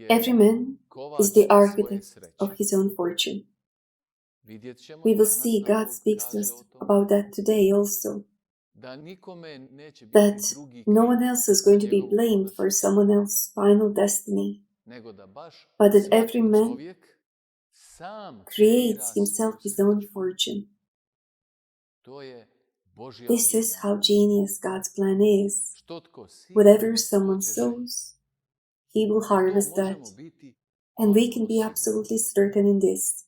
Every man is the architect of his own fortune. We will see God speaks to us about that today also. That no one else is going to be blamed for someone else's final destiny, but that every man creates himself his own fortune. This is how genius God's plan is. Whatever someone sows, he will harvest that. And we can be absolutely certain in this.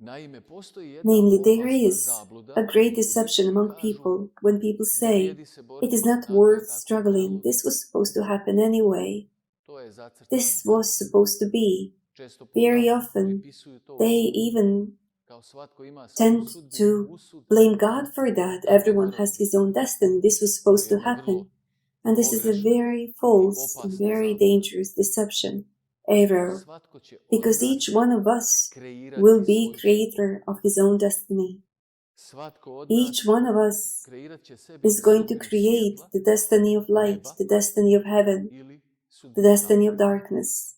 Namely, there is a great deception among people when people say, it is not worth struggling, this was supposed to happen anyway. This was supposed to be. Very often, they even tend to blame God for that. Everyone has his own destiny. This was supposed to happen. And this is a very false and very dangerous deception, error, because each one of us will be creator of his own destiny. Each one of us is going to create the destiny of light, the destiny of heaven, the destiny of darkness.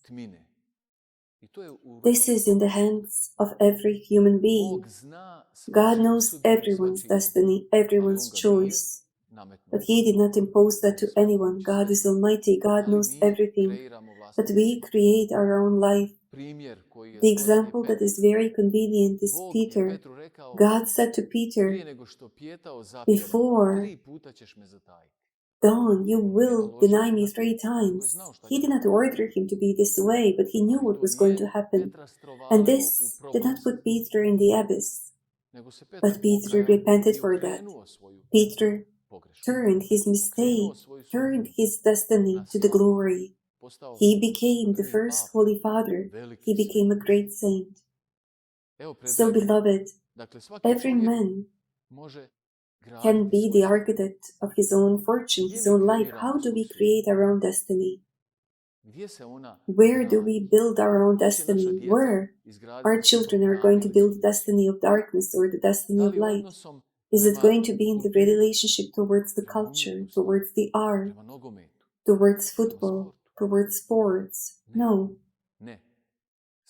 This is in the hands of every human being. God knows everyone's destiny, everyone's choice. But He did not impose that to anyone. God is Almighty. God knows everything. But we create our own life. The example that is very convenient is Peter. God said to Peter, before dawn, you will deny me 3 times. He did not order him to be this way, but he knew what was going to happen. And this did not put Peter in the abyss. But Peter repented for that. Peter turned his mistake, turned his destiny to the glory. He became the first Holy Father. He became a great saint. So, beloved, every man can be the architect of his own fortune, his own life. How do we create our own destiny? Where do we build our own destiny? Where our children are going to build the destiny of darkness or the destiny of light? Is it going to be in the relationship towards the culture, towards the art, towards football, towards sports? No.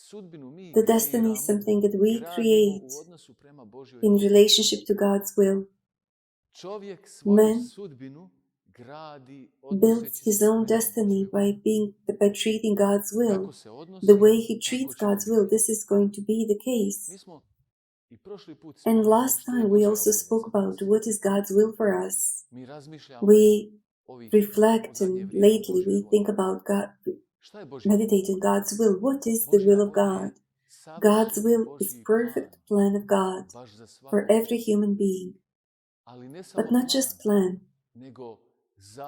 The destiny is something that we create in relationship to God's will. Man builds his own destiny by treating God's will. The way he treats God's will, this is going to be the case. And last time we also spoke about what is God's will for us. We reflect and lately we think about God, meditate on God's will. What is the will of God? God's will is perfect plan of God for every human being. But not just plan.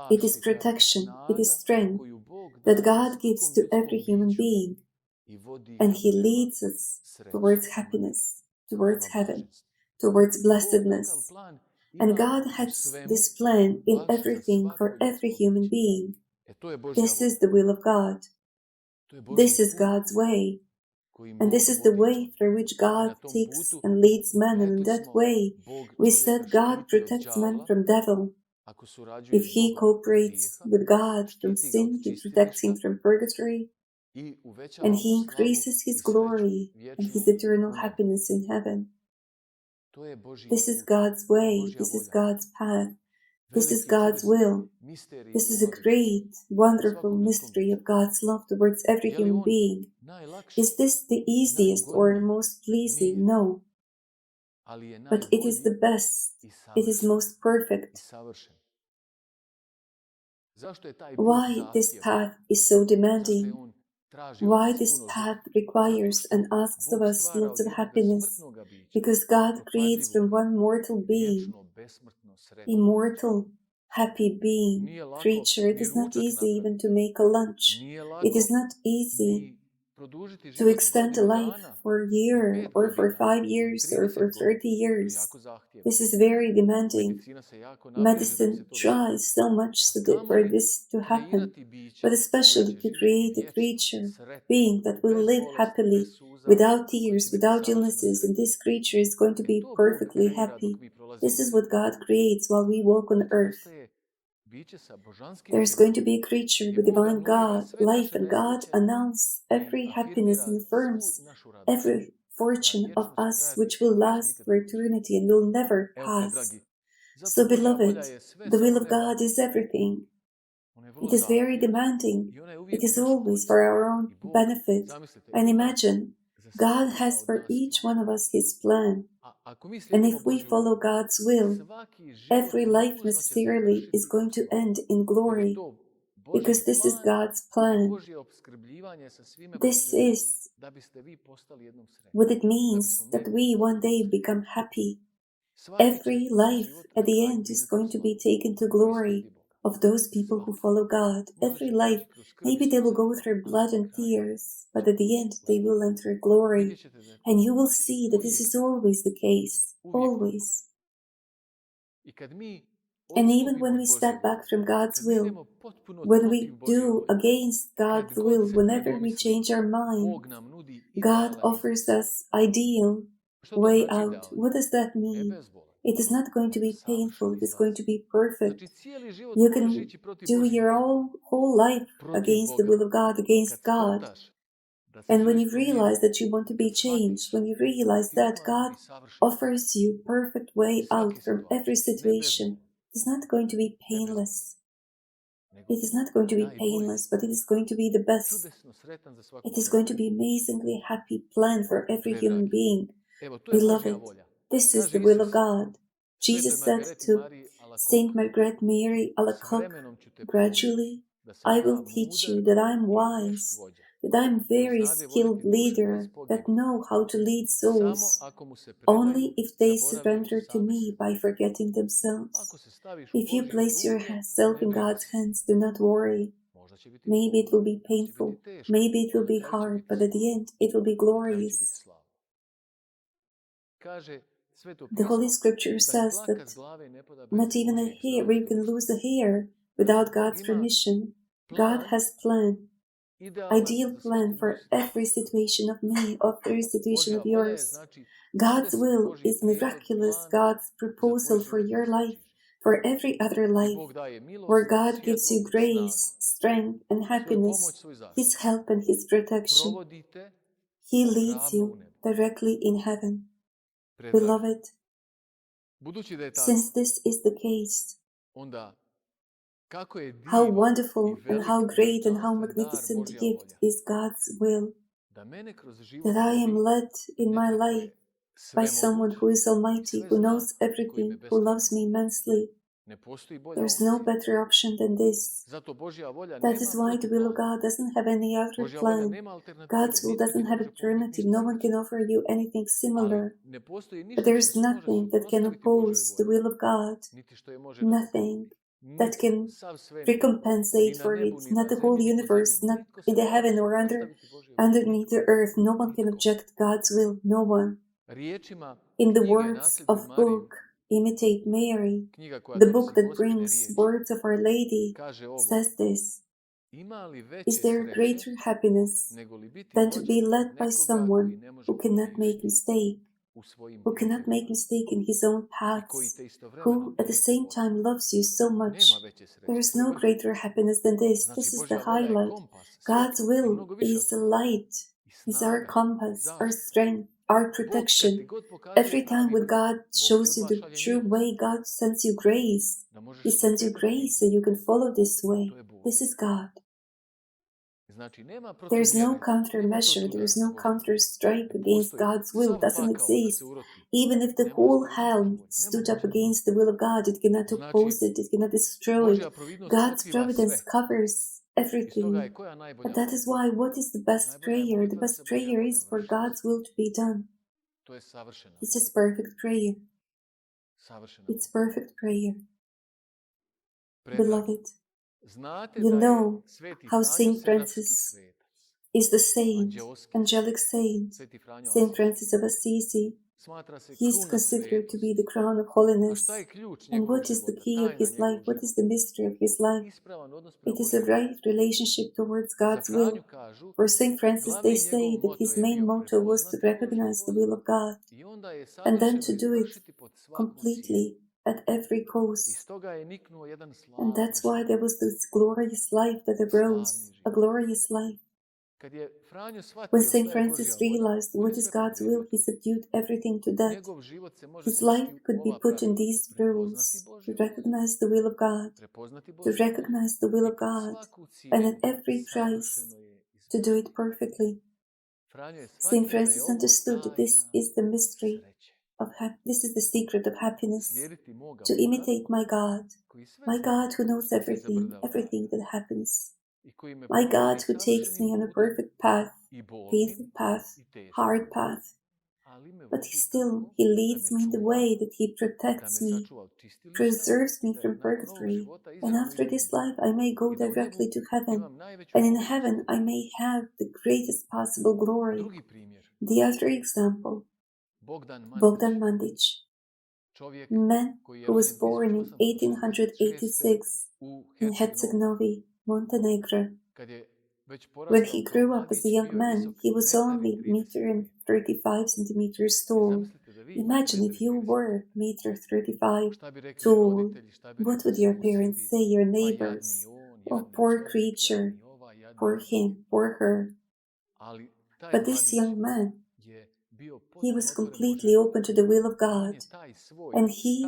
It is protection, it is strength that God gives to every human being. And He leads us towards happiness, towards heaven, towards blessedness. And God has this plan in everything for every human being. This is the will of God. This is God's way. And this is the way through which God takes and leads man. And in that way, we said God protects man from devil. If he cooperates with God from sin, He protects him from purgatory, and He increases his glory and his eternal happiness in heaven. This is God's way, this is God's path, this is God's will. This is a great, wonderful mystery of God's love towards every human being. Is this the easiest or most pleasing? No. But it is the best, it is most perfect. Why this path is so demanding? Why this path requires and asks of us lots of happiness? Because God creates from one mortal being, immortal, happy being, creature. It is not easy even to make a lunch. It is not easy to extend a life for a year or for 5 years or for 30 years. This is very demanding. Medicine tries so much for this to happen, but especially to create a creature, being that will live happily, without tears, without illnesses, and this creature is going to be perfectly happy. This is what God creates while we walk on earth. There's going to be a creature with divine God, life, and God announce every happiness and affirms every fortune of us which will last for eternity and will never pass. So, beloved, the will of God is everything. It is very demanding. It is always for our own benefit. And imagine, God has for each one of us His plan. And if we follow God's will, every life necessarily is going to end in glory, because this is God's plan. This is what it means that we one day become happy. Every life at the end is going to be taken to glory of those people who follow God. Every life, maybe they will go through blood and tears, but at the end they will enter glory. And you will see that this is always the case, always. And even when we step back from God's will, when we do against God's will, whenever we change our mind, God offers us ideal way out. What does that mean? It is not going to be painful, it is going to be perfect. You can do your whole life against the will of God, against God. And when you realize that you want to be changed, when you realize that God offers you perfect way out from every situation, it's not going to be painless. It is not going to be painless, but it is going to be the best. It is going to be amazingly happy plan for every human being. Beloved, this is the will of God. Jesus said to Saint Margaret Mary Alacoque, gradually, I will teach you that I am wise, that I am very skilled leader, that know how to lead souls, only if they surrender to me by forgetting themselves. If you place yourself in God's hands, do not worry. Maybe it will be painful, maybe it will be hard, but at the end it will be glorious. The Holy Scripture says that not even a hair, you can lose a hair without God's permission. God has plan, ideal plan for every situation of me, of every situation of yours. God's will is miraculous, God's proposal for your life, for every other life, where God gives you grace, strength, and happiness, His help and His protection. He leads you directly in heaven. Beloved, since this is the case, how wonderful and how great and how magnificent gift is God's will, that I am led in my life by someone who is almighty, who knows everything, who loves me immensely. There's no better option than this. That is why the will of God doesn't have any other plan. God's will doesn't have alternative. No one can offer you anything similar. But there's nothing that can oppose the will of God. Nothing that can recompensate for it. Not the whole universe, not in the heaven or underneath the earth. No one can object God's will. No one. In the words of book, Imitate Mary, the book that brings words of Our Lady, says this: is there greater happiness than to be led by someone who cannot make mistake, who cannot make mistake in his own paths, who at the same time loves you so much? There is no greater happiness than this. This is the highlight. God's will is the light, is our compass, our strength, our protection. Every time when God shows you the true way, God sends you grace. He sends you grace so you can follow this way. This is God. There's no countermeasure, there's no counter-strike against God's will. It doesn't exist. Even if the whole hell stood up against the will of God, it cannot oppose it, it cannot destroy it. God's providence covers everything. But that is why, what is the best prayer? The best prayer is for God's will to be done. This is perfect prayer. It's perfect prayer. Beloved, you know how Saint Francis is the saint, angelic saint, Saint Francis of Assisi. He is considered to be the crown of holiness. And what is the key of his life? What is the mystery of his life? It is a right relationship towards God's will. For Saint Francis, they say that his main motto was to recognize the will of God and then to do it completely at every coast. And that's why there was this glorious life that arose, a glorious life. When St. Francis realized what is God's will, he subdued everything to death. His life could be put in these rules: to recognize the will of God, to recognize the will of God, and at every price to do it perfectly. St. Francis understood that this is the mystery of this is the secret of happiness, to imitate my God who knows everything, everything that happens, my God who takes me on a perfect path, painful path, hard path, but he leads me in the way that he protects me, preserves me from purgatory, and after this life I may go directly to heaven, and in heaven I may have the greatest possible glory. The other example, Bogdan Mandic, man who was born in 1886 in Herceg-Novi, Montenegro. When he grew up as a young man, he was only 1.35 meters tall. Imagine if you were 1.35 tall. What would your parents say, your neighbors? Oh, poor creature, poor him, poor her. But this young man, he was completely open to the will of God, and he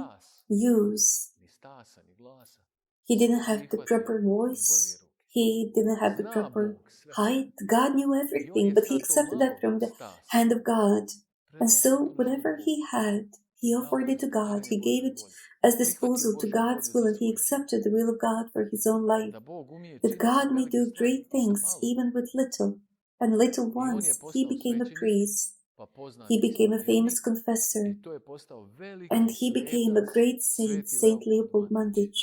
didn't have the proper voice, he didn't have the proper height. God knew everything, but he accepted that from the hand of God. And so whatever he had, he offered it to God, he gave it as disposal to God's will, and he accepted the will of God for his own life, that God may do great things even with little. And little ones, he became a priest, he became a famous confessor, and he became a great saint, Saint Leopold Mandic.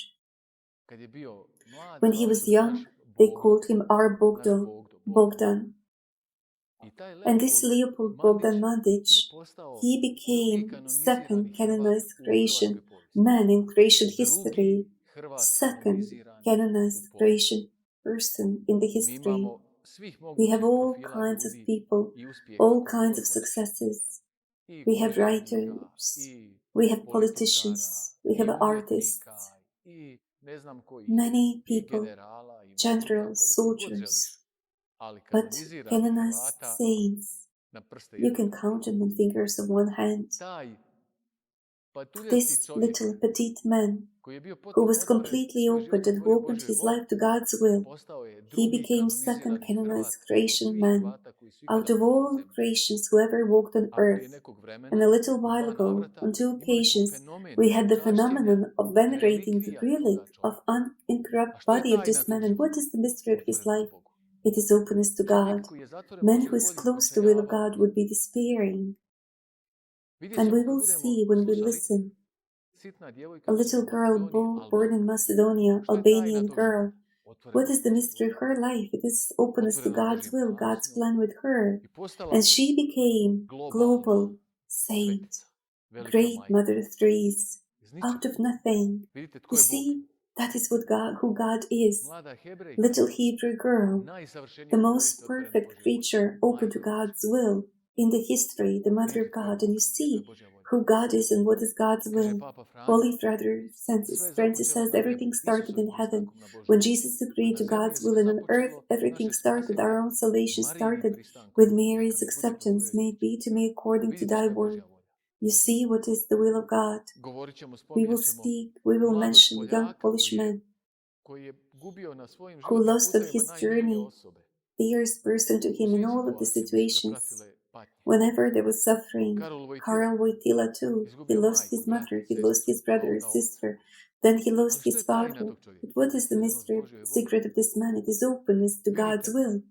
When he was young, they called him our Bogdan. And this Leopold Bogdan Mandic, he became second canonized Croatian man in Croatian history, second canonized Croatian person in the history. We have all kinds of people, all kinds of successes. We have writers, we have politicians, we have artists, many people, generals, soldiers, but canonized saints, you can count them on fingers of one hand. This little petite man, who was completely opened and who opened his life to God's will, he became second canonized Croatian man out of all Croatians who ever walked on earth. And a little while ago, on 2 occasions, we had the phenomenon of venerating the relic of unincorrupt body of this man. And what is the mystery of his life? It is openness to God. Man who is close to the will of God would be despairing. And we will see when we listen. A little girl born in Macedonia, Albanian girl. What is the mystery of her life? It is openness to God's will, God's plan with her. And she became global saint, great mother of threes, out of nothing. You see, that is who God is. Little Hebrew girl, the most perfect creature open to God's will in the history, the mother of God. And you see who God is and what is God's will. Holy Father Francis says everything started in heaven. When Jesus agreed to God's will, and on earth everything started. Our own salvation started with Mary's acceptance. May it be to me according to thy word. You see what is the will of God. We will mention a young Polish man who lost on his journey dearest person to him in all of the situations. Whenever there was suffering, Karl Wojtyla too, he lost his mother, he lost his brother, his sister, then he lost his father. But what is the mystery, secret of this man? It is openness to God's will.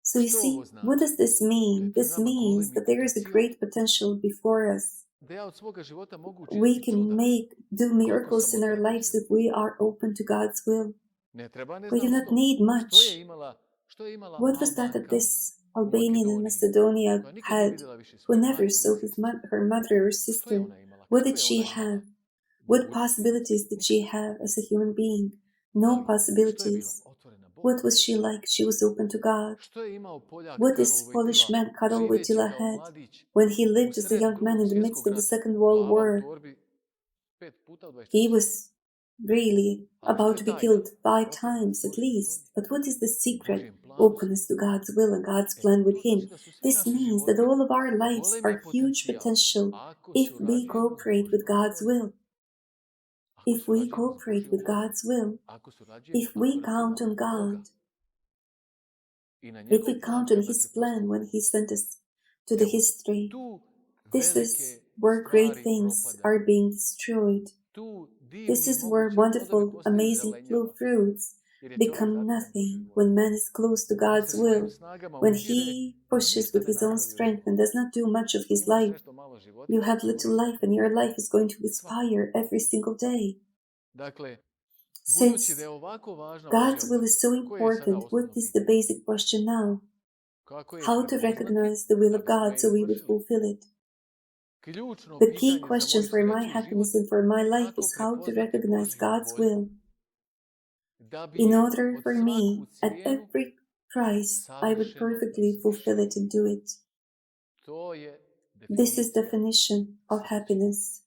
So you see, what does this mean? This means that there is a great potential before us. We can do miracles in our lives if we are open to God's will. We do not need much. What was that this Albanian in Macedonia had, who never saw her mother or sister? What did she have? What possibilities did she have as a human being? No possibilities. What was she like? She was open to God. What this Polish man Karol Wojtyla had when he lived as a young man in the midst of the Second World War? He was really about to be killed 5 times at least. But what is the secret? Openness to God's will and God's plan with him. This means that all of our lives are huge potential if we cooperate with God's will. If we cooperate with God's will, if we count on God, if we count on His plan when He sent us to the history, this is where great things are being destroyed. This is where wonderful, amazing fruits become nothing when man is close to God's will, when he pushes with his own strength and does not do much of his life. You have little life and your life is going to expire every single day. Since God's will is so important, what is the basic question now? How to recognize the will of God so we would fulfill it? The key question for my happiness and for my life is how to recognize God's will. In order for me, at every price, I would perfectly fulfill it and do it. This is definition of happiness.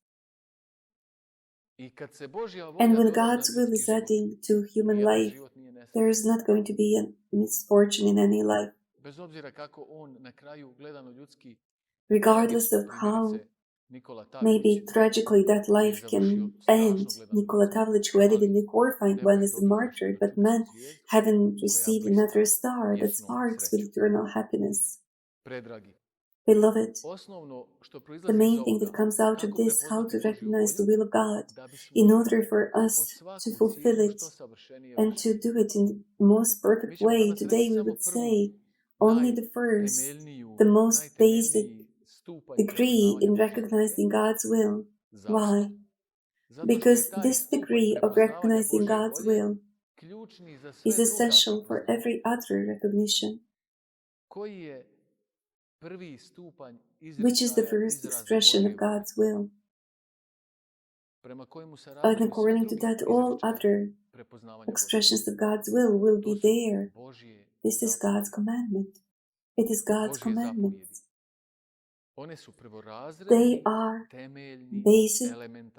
And when God's will is adding to human life, there is not going to be a misfortune in any life. Regardless of how maybe tragically that life can end. Nikola Tavlić, who added in the horrifying one, is martyred, but man haven't received another star that sparks with eternal happiness. Beloved, the main thing that comes out of this, how to recognize the will of God, in order for us to fulfill it and to do it in the most perfect way. Today we would say only the first, the most basic degree in recognizing God's will. Why? Because this degree of recognizing God's will is essential for every other recognition, which is the first expression of God's will. And according to that, all other expressions of God's will be there. This is God's commandment. It is God's commandments. They are basic,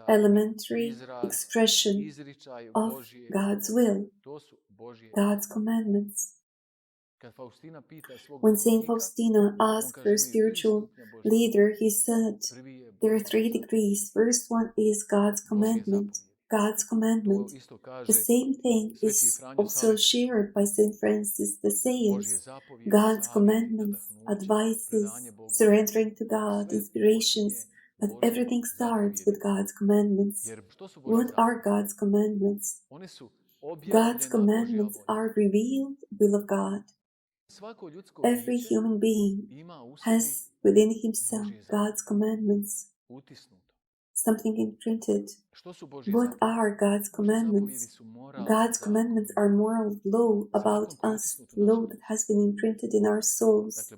elementary expression of God's will, God's commandments. When Saint Faustina asked her spiritual leader, he said, there are 3 degrees. First one is God's commandment. God's commandment. The same thing is also shared by Saint Francis de Sales. God's commandments, advices, surrendering to God, inspirations, but everything starts with God's commandments. What are God's commandments? God's commandments are revealed will of God. Every human being has within himself God's commandments, something imprinted. What are God's commandments? God's commandments are moral law about us, law that has been imprinted in our souls.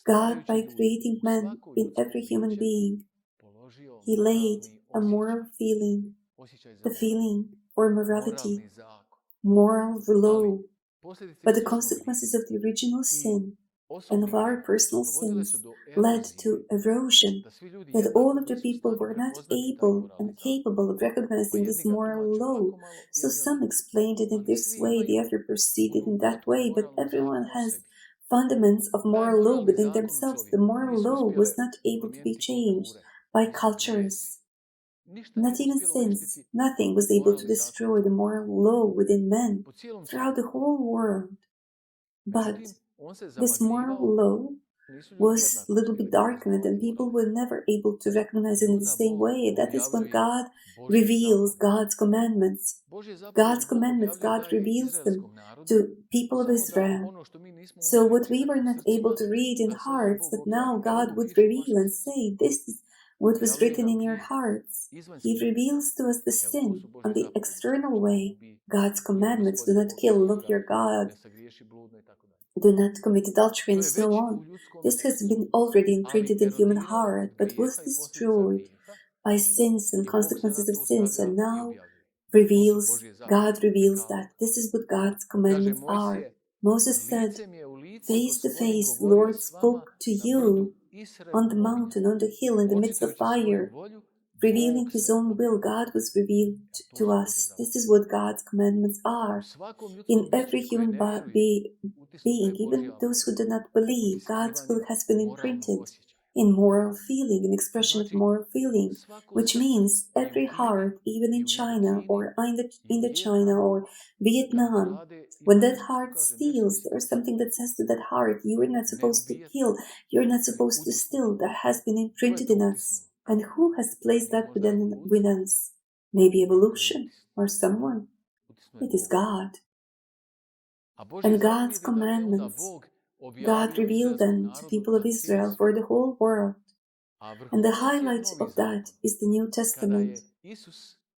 God, by creating man in every human being, He laid a moral feeling, the feeling for morality, moral law. But the consequences of the original sin and of our personal sins led to erosion, that all of the people were not able and capable of recognizing this moral law. So some explained it in this way, the other perceived it in that way, but everyone has fundaments of moral law within themselves. The moral law was not able to be changed by cultures. Not even since nothing was able to destroy the moral law within men throughout the whole world. But this moral law was a little bit darkened and people were never able to recognize it in the same way. That is when God reveals God's commandments. God's commandments, God reveals them to people of Israel. So what we were not able to read in hearts, that now God would reveal and say, this is what was written in your hearts. He reveals to us the sin on the external way. God's commandments, do not kill, love your God, do not commit adultery, and so on. This has been already imprinted in human heart, but was destroyed by sins and consequences of sins, and now God reveals that. This is what God's commandments are. Moses said, face to face, the Lord spoke to you on the mountain, on the hill, in the midst of fire. revealing His own will. God was revealed to us. This is what God's commandments are. In every human being, even those who do not believe, God's will has been imprinted in moral feeling, in expression of moral feeling, which means every heart, even in China or Indochina or Vietnam, when that heart steals, there's something that says to that heart, you are not supposed to kill, you're not supposed to steal. That has been imprinted in us. And who has placed that within us? Maybe evolution or someone. It is God. And God's commandments, God revealed them to people of Israel for the whole world. And the highlight of that is the New Testament,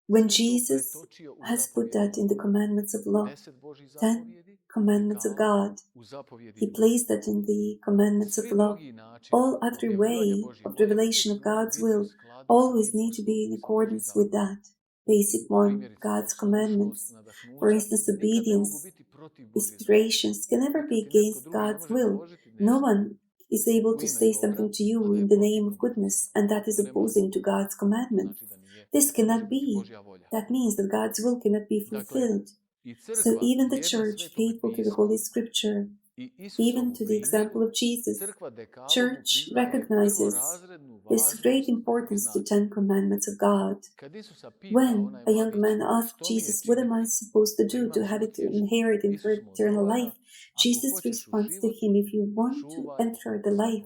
when Jesus has put that in the commandments of law, 10 commandments of God. He placed that in the commandments of law. All other way of revelation of God's will always need to be in accordance with that basic one, God's commandments. For instance, obedience, inspirations can never be against God's will. No one is able to say something to you in the name of goodness, and that is opposing to God's commandment. This cannot be. That means that God's will cannot be fulfilled. So even the church, faithful to the Holy Scripture, even to the example of Jesus, church recognizes this great importance to 10 commandments of God. When a young man asked Jesus, what am I supposed to do to have it to inherit eternal life? Jesus responds to him, if you want to enter the life,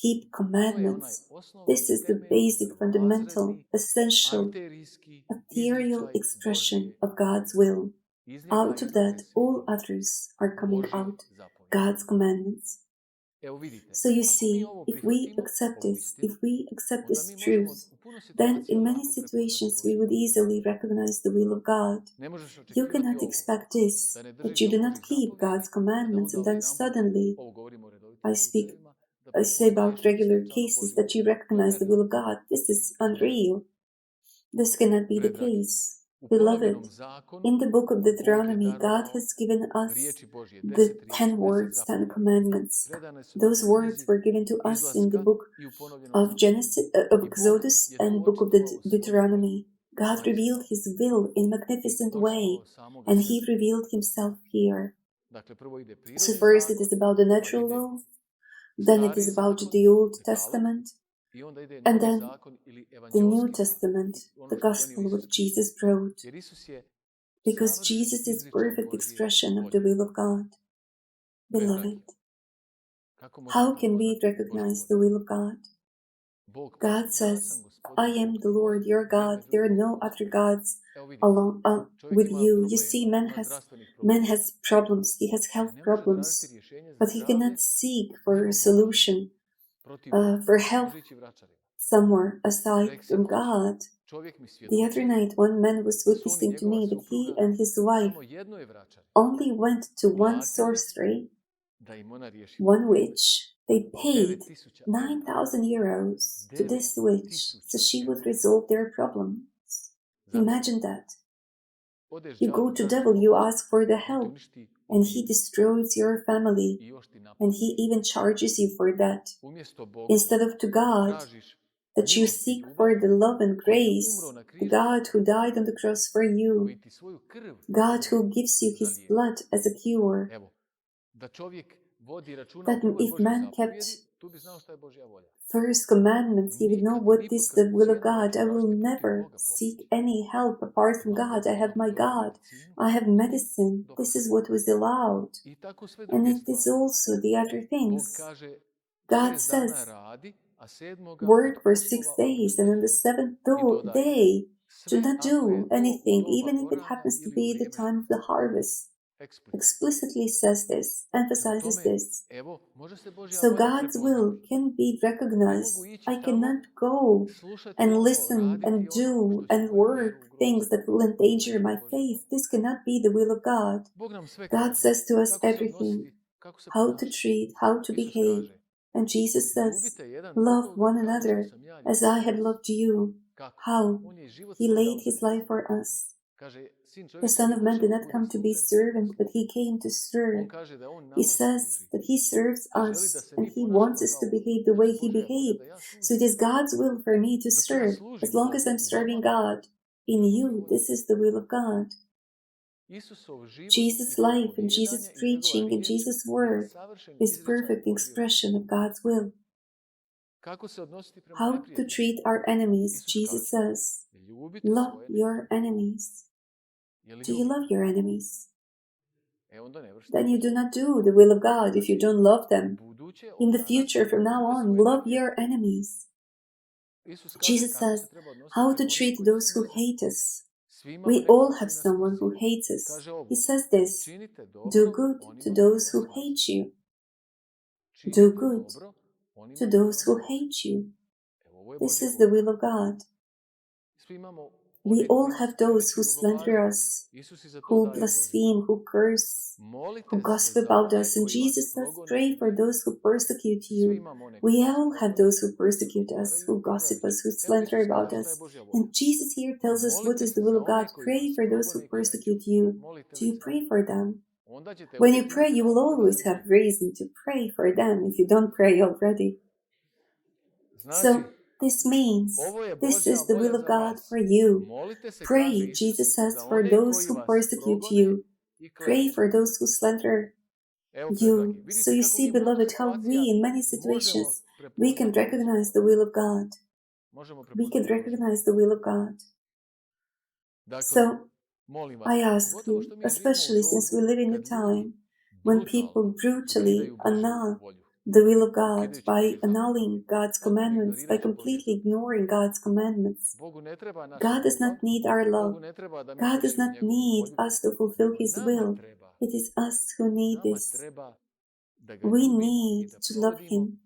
keep commandments. This is the basic, fundamental, essential, ethereal expression of God's will. Out of that, all others are coming out, God's commandments. So you see, if we accept this, if we accept this truth, then in many situations we would easily recognize the will of God. You cannot expect this, that you do not keep God's commandments and then suddenly, I say about regular cases, that you recognize the will of God. This is unreal. This cannot be the case. Beloved, in the book of Deuteronomy, God has given us the 10 words, 10 commandments. Those words were given to us in the book of Exodus and book of Deuteronomy. God revealed His will in a magnificent way, and He revealed Himself here. So first it is about the natural law, then it is about the Old Testament, and then the New Testament, the Gospel which Jesus brought, because Jesus is perfect expression of the will of God. Beloved, how can we recognize the will of God? God says, I am the Lord your God, there are no other gods along with you. You see, man has problems, he has health problems, but he cannot seek for a solution, for health somewhere aside from God. The other night, one man was witnessing to me that he and his wife only went to one sorcery, one witch. They paid 9,000 euros to this witch so she would resolve their problems. Imagine that. You go to devil, you ask for the help, and he destroys your family, and he even charges you for that. Instead of to God, that you seek for the love and grace, the God who died on the cross for you, God who gives you His blood as a cure. That if man kept first commandments, he would know what is the will of God. I will never seek any help apart from God. I have my God. I have medicine. This is what was allowed. And it is also the other things. God says, work for 6 days, and on the 7th day, do not do anything, even if it happens to be the time of the harvest. Explicitly says this, emphasizes this. So God's will can be recognized. I cannot go and listen and do and work things that will endanger my faith. This cannot be the will of God. God says to us everything, how to treat, how to behave. And Jesus says, love one another as I have loved you. How? He laid His life for us. The Son of Man did not come to be servant, but he came to serve. He says that he serves us and he wants us to behave the way he behaved. So it is God's will for me to serve. As long as I'm serving God in you, this is the will of God. Jesus' life and Jesus' preaching and Jesus' word is perfect expression of God's will. How to treat our enemies, Jesus says, love your enemies. Do you love your enemies? Then you do not do the will of God if you don't love them. In the future, from now on, love your enemies. Jesus says how to treat those who hate us. We all have someone who hates us. He says this, do good to those who hate you. Do good to those who hate you. This is the will of God. We all have those who slander us, who blaspheme, who curse, who gossip about us. And Jesus says, pray for those who persecute you. We all have those who persecute us, who gossip us, who slander about us. And Jesus here tells us what is the will of God. Pray for those who persecute you. Do you pray for them? When you pray, you will always have reason to pray for them if you don't pray already. So, this means this is the will of God for you. Pray, Jesus says, for those who persecute you. Pray for those who slander you. So you see, beloved, how we, in many situations, we can recognize the will of God. We can recognize the will of God. So, I ask you, especially since we live in a time when people brutally annul the will of God by annulling God's commandments, by completely ignoring God's commandments. God does not need our love. God does not need us to fulfill His will. It is us who need this. We need to love Him.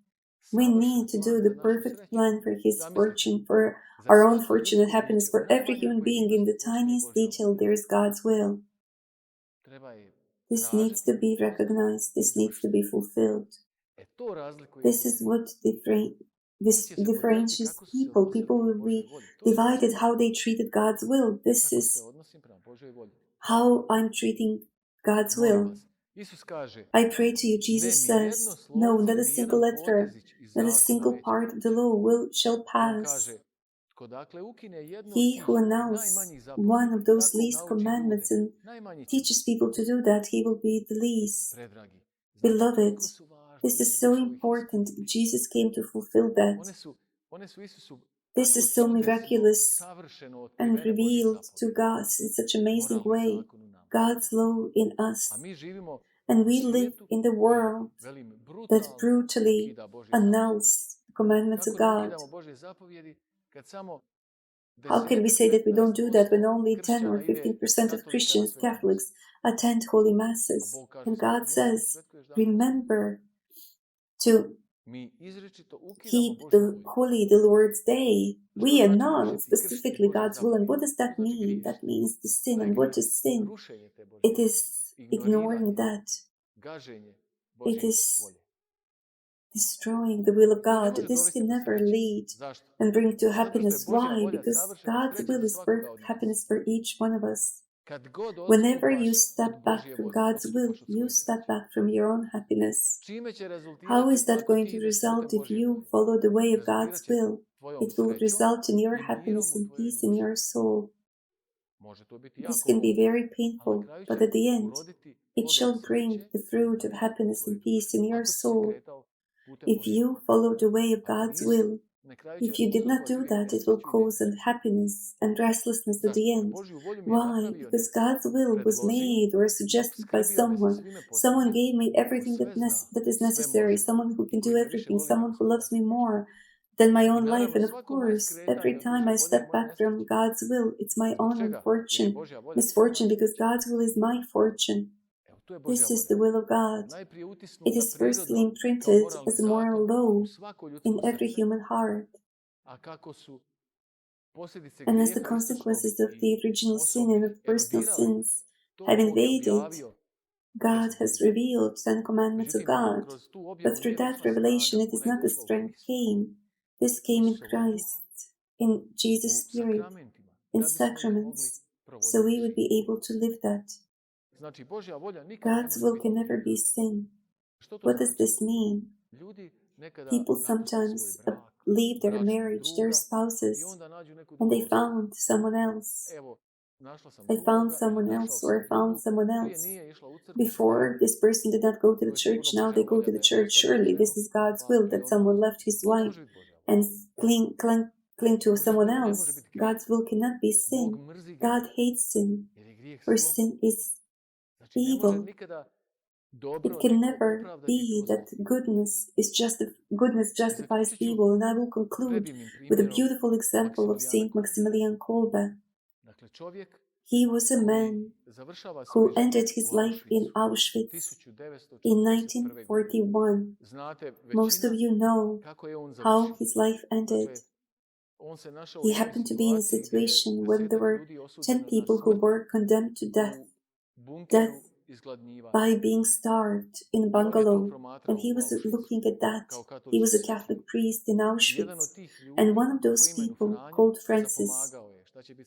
We need to do the perfect plan for His fortune, for our own fortune and happiness. For every human being, in the tiniest detail, there is God's will. This needs to be recognized. This needs to be fulfilled. This is what differentiates people. People will be divided how they treated God's will. This is how I'm treating God's will. I pray to you, Jesus says, no, not a single letter, not a single part of the law shall pass. He who annuls one of those least commandments and teaches people to do that, he will be the least. Beloved, this is so important. Jesus came to fulfill that. This is so miraculous and revealed to God in such an amazing way. God's law in us. And we live in the world that brutally annuls the commandments of God. How can we say that we don't do that when only 10 or 15% of Christians, Catholics, attend holy masses? And God says, remember to keep the Lord's Day. We annul specifically God's will. And what does that mean? That means to sin. And what is sin? It is ignoring that. It is destroying the will of God. This can never lead and bring to happiness. Why? Because God's will is perfect happiness for each one of us. Whenever you step back from God's will, you step back from your own happiness. How is that going to result if you follow the way of God's will? It will result in your happiness and peace in your soul. This can be very painful, but at the end, it shall bring the fruit of happiness and peace in your soul. If you follow the way of God's will, if you did not do that, it will cause unhappiness and restlessness at the end. Why? Because God's will was made or suggested by someone. Someone gave me everything that is necessary, someone who can do everything, someone who loves me more than my own life. And of course, every time I step back from God's will, it's my own misfortune, because God's will is my fortune. This is the will of God. It is firstly imprinted as a moral law in every human heart. And as the consequences of the original sin and of personal sins have invaded, God has revealed 10 commandments of God. But through that revelation, it is not the strength came. This came in Christ, in Jesus' Spirit, in sacraments. so we would be able to live that. God's will can never be sin. What does this mean? People sometimes leave their marriage, their spouses, and they found someone else. I found someone else, or I found someone else. Before, this person did not go to the church, now they go to the church. Surely this is God's will, that someone left his wife and cling to someone else. God's will cannot be sin. God hates sin, for sin is evil. It can never be that goodness justifies evil. And I will conclude with a beautiful example of Saint Maximilian Kolbe. He was a man who ended his life in Auschwitz in 1941. Most of you know how his life ended. He happened to be in a situation when there were 10 people who were condemned to death by being starved in a bungalow. And he was looking at that. He was a Catholic priest in Auschwitz. And one of those people, called Francis,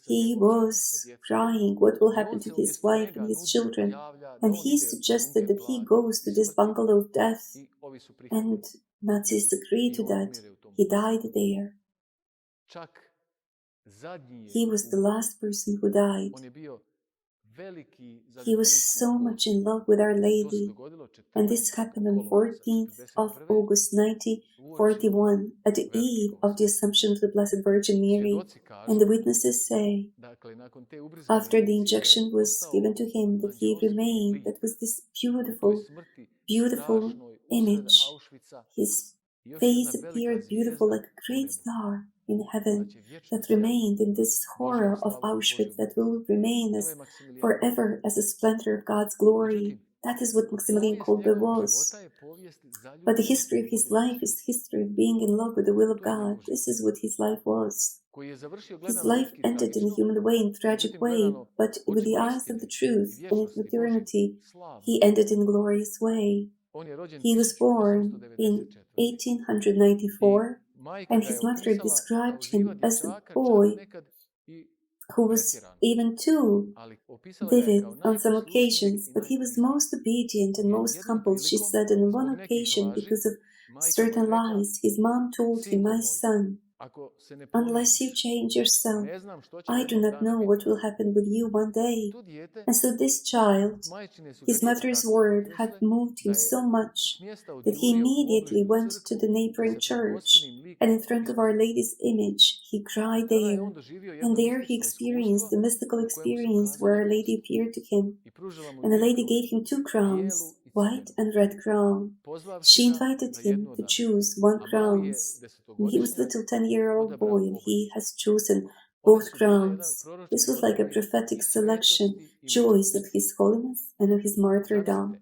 he was crying what will happen to his wife and his children. And he suggested that he goes to this bungalow of death. And Nazis agreed to that. He died there. He was the last person who died. He was so much in love with Our Lady, and this happened on 14th of August 1941, at the eve of the Assumption of the Blessed Virgin Mary. And the witnesses say, after the injection was given to him, that he remained. That was this beautiful, beautiful image. His face appeared beautiful like a great star in heaven that remained in this horror of Auschwitz, that will remain as forever as a splendor of God's glory. That is what Maximilian Kolbe was. But the history of his life is the history of being in love with the will of God. This is what his life was. His life ended in a human way, in a tragic way, but with the eyes of the truth and in eternity, he ended in a glorious way. He was born in 1894, and his mother described him as a boy who was even too vivid on some occasions, but he was most obedient and most humble, she said. And on one occasion, because of certain lies, his mom told him, "My son, unless you change yourself, I do not know what will happen with you one day." And so this child, his mother's word had moved him so much that he immediately went to the neighboring church, and in front of Our Lady's image, he cried there. And there he experienced the mystical experience where Our Lady appeared to him. And the Lady gave him 2 crowns, white and red crown. She invited him to choose one crown. He was a little 10-year-old boy, and he has chosen both crowns. This was like a prophetic selection, choice of His holiness and of His martyrdom.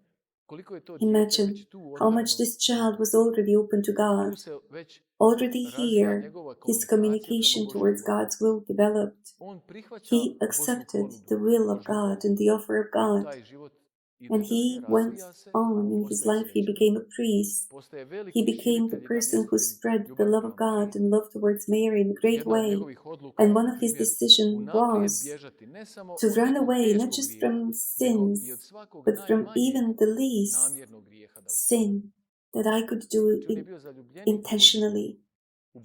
Imagine how much this child was already open to God. Already here, his communication towards God's will developed. He accepted the will of God and the offer of God. And he went on in his life. He became a priest. He became the person who spread the love of God and love towards Mary in a great way. And one of his decisions was to run away, not just from sins, but from even the least sin that I could do intentionally.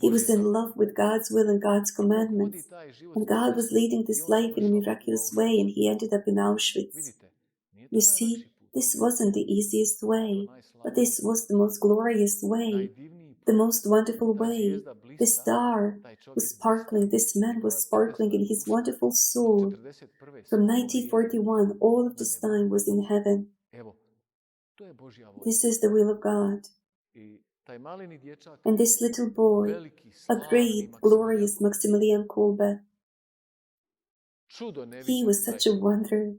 He was in love with God's will and God's commandments. And God was leading this life in a miraculous way, and he ended up in Auschwitz. You see, this wasn't the easiest way, but this was the most glorious way, the most wonderful way. The star was sparkling, this man was sparkling in his wonderful soul. From 1941, all of this time was in heaven. This is the will of God. And this little boy, a great, glorious Maximilian Kolbe, he was such a wonder,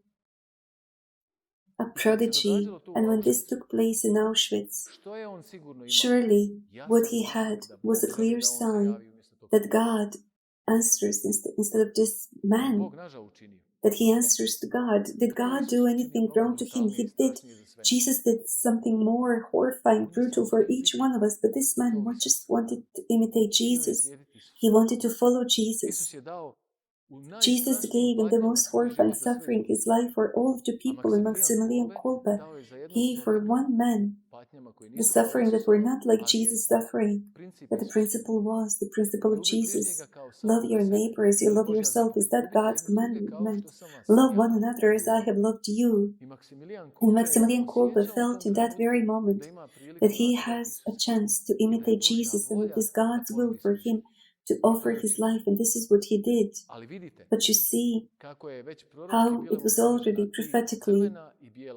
a prodigy. And when this took place in Auschwitz, surely what he had was a clear sign that God answers instead of this man, that he answers to God. Did God do anything wrong to him? He did. Jesus did something more horrifying, brutal for each one of us, but this man just wanted to imitate Jesus. He wanted to follow Jesus. Jesus gave in the most horrifying suffering His life for all of the people, and Maximilian Kolbe gave for one man the suffering that were not like Jesus' suffering, but the principle was the principle of Jesus. Love your neighbor as you love yourself. Is that God's commandment? Love one another as I have loved you. And Maximilian Kolbe felt in that very moment that he has a chance to imitate Jesus, and it is God's will for him to offer his life, and this is what he did. But you see how it was already prophetically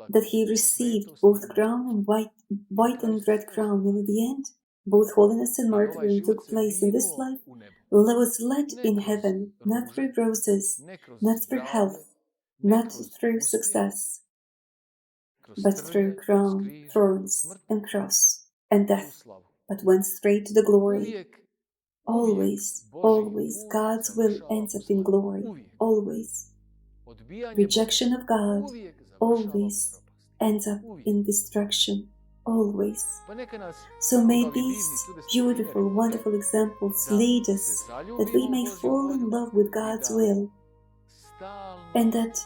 that he received both crown and white and red crown, and in the end, both holiness and martyrdom took place. In this life was led in heaven, not through roses, not through health, not through success, but through crown, thorns, and cross, and death, but went straight to the glory. Always, always, God's will ends up in glory. Always. Rejection of God always ends up in destruction. Always. So may these beautiful, wonderful examples lead us that we may fall in love with God's will, and that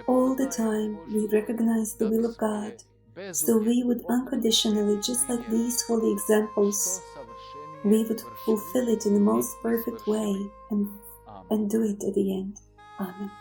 all the time we recognize the will of God, so we would unconditionally, just like these holy examples, we would fulfill it in the most perfect way and do it at the end. Amen.